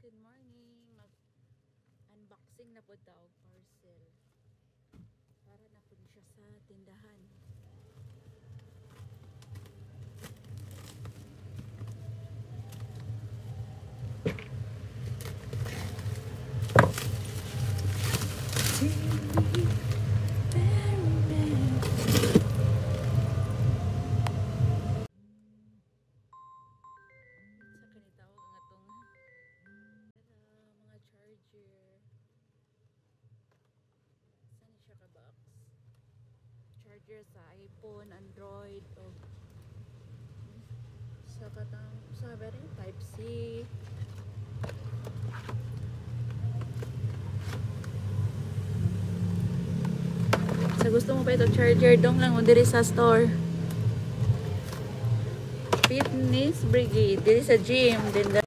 Good morning. Mag-unboxing na po daw parcel. Para na po siya sa tindahan. Charger sa iPhone, Android, o sa katang sabi rin Type-C. Sa gusto mo pa ito charger, dong lang o diri sa store. Fitness Brigade, diri sa gym, din